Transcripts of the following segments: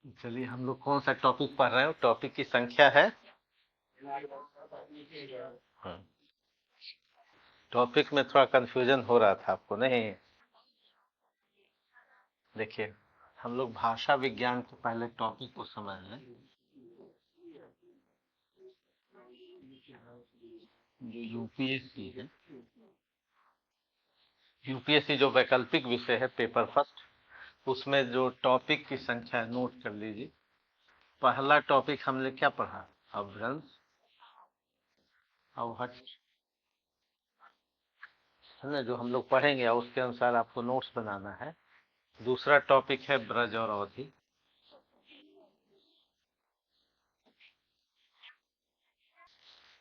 चलिए, हम लोग कौन सा टॉपिक पढ़ रहे हैं? टॉपिक की संख्या है। हाँ, टॉपिक में थोड़ा कंफ्यूजन हो रहा था आपको, नहीं? देखिए, हम लोग भाषा विज्ञान के पहले टॉपिक को समझ लें। जो यूपीएससी है, यूपीएससी जो वैकल्पिक विषय है, पेपर फर्स्ट, उसमें जो टॉपिक की संख्या है, नोट कर लीजिए। पहला टॉपिक हमने क्या पढ़ा? अभ्रंश, अवहट्ठ, है ना? जो हम लोग पढ़ेंगे और उसके अनुसार आपको नोट्स बनाना है। दूसरा टॉपिक है ब्रज और अवधि।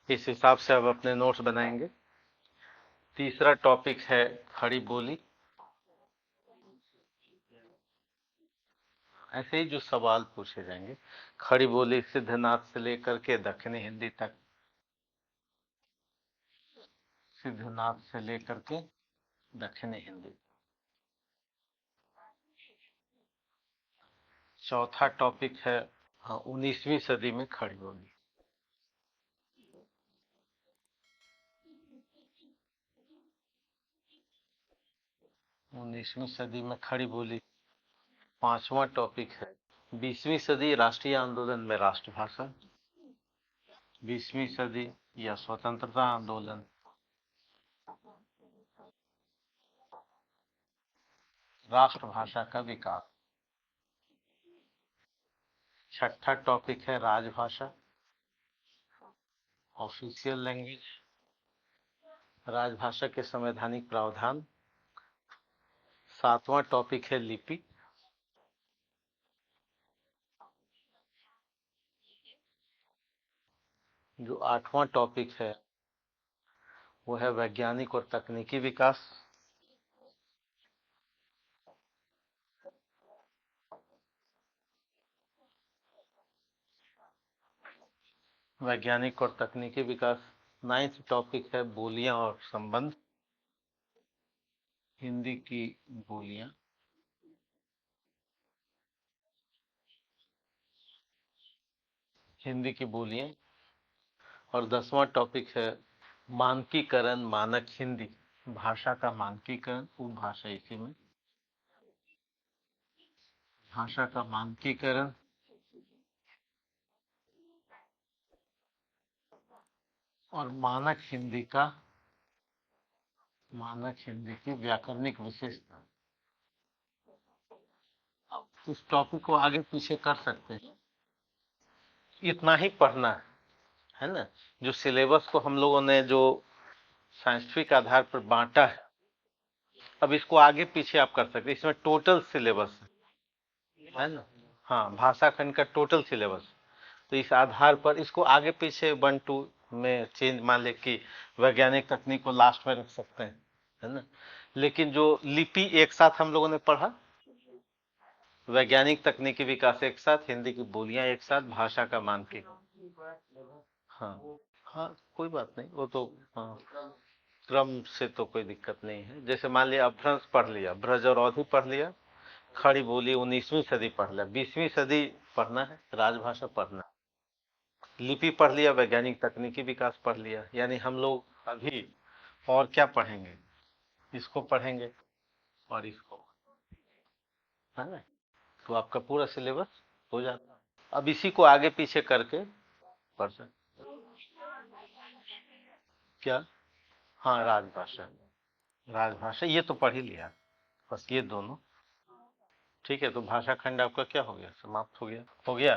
इस हिसाब से अब अपने नोट्स बनाएंगे। तीसरा टॉपिक है खड़ी बोली। ऐसे ही जो सवाल पूछे जाएंगे, खड़ी बोली सिद्धनाथ से लेकर के दक्षिणी हिंदी तक, सिद्धनाथ से लेकर के दक्षिणी हिंदी। चौथा टॉपिक है 19वीं सदी में खड़ी बोली। उन्नीसवीं सदी में खड़ी बोली। पांचवा टॉपिक है 20वीं सदी राष्ट्रीय आंदोलन में राष्ट्रभाषा। 20वीं सदी या स्वतंत्रता आंदोलन। राष्ट्रभाषा का विकास। छठा टॉपिक है राजभाषा, ऑफिशियल लैंग्वेज, राजभाषा के संवैधानिक प्रावधान। सातवां टॉपिक है लिपि। जो आठवां टॉपिक है वो है वैज्ञानिक और तकनीकी विकास। वैज्ञानिक और तकनीकी विकास। नाइन्थ टॉपिक है बोलियां और संबंध, हिंदी की बोलियां। हिंदी की बोलियां। और 10वां टॉपिक है मानकीकरण, मानक हिंदी, भाषा का मानकीकरण, उपभाषा इसी में। भाषा का मानकीकरण और मानक हिंदी की व्याकरणिक विशेषता। अब इस टॉपिक को आगे पीछे कर सकते हैं, इतना ही पढ़ना है ना? जो सिलेबस को हम लोगों ने जो साइंटिफिक आधार पर बांटा है, अब इसको आगे पीछे आप कर सकते हैं। इसमें टोटल सिलेबस है ना? हाँ, भाषा खंड का टोटल सिलेबस। तो इस आधार पर इसको आगे पीछे 1 2 में चेंज, मान ले कि वैज्ञानिक तकनीक को लास्ट में रख सकते हैं, है ना? लेकिन जो लिपि एक साथ हम लोगों ने पढ़ा, वैज्ञानिक तकनीकी विकास एक साथ, हिंदी की बोलियां एक साथ, भाषा का मानकीकरण। हाँ, हाँ, कोई बात नहीं, वो तो हाँ, क्रम से तो कोई दिक्कत नहीं है। जैसे मान लिया अपभ्रंश पढ़ लिया, ब्रज और अवधि पढ़ लिया, खड़ी बोली 19वीं सदी पढ़ लिया, 20वीं सदी पढ़ना है, राजभाषा पढ़ना है, लिपि पढ़ लिया, वैज्ञानिक तकनीकी विकास पढ़ लिया। यानी हम लोग अभी और क्या पढ़ेंगे? इसको पढ़ेंगे और इसको, है ना? तो आपका पूरा सिलेबस हो जाता है। अब इसी को आगे पीछे करके पढ़ सकते। क्या? हाँ, राजभाषा। राजभाषा ये तो पढ़ ही लिया, बस ये दोनों। ठीक है, तो भाषा खंड आपका क्या हो गया? समाप्त हो गया। हो गया।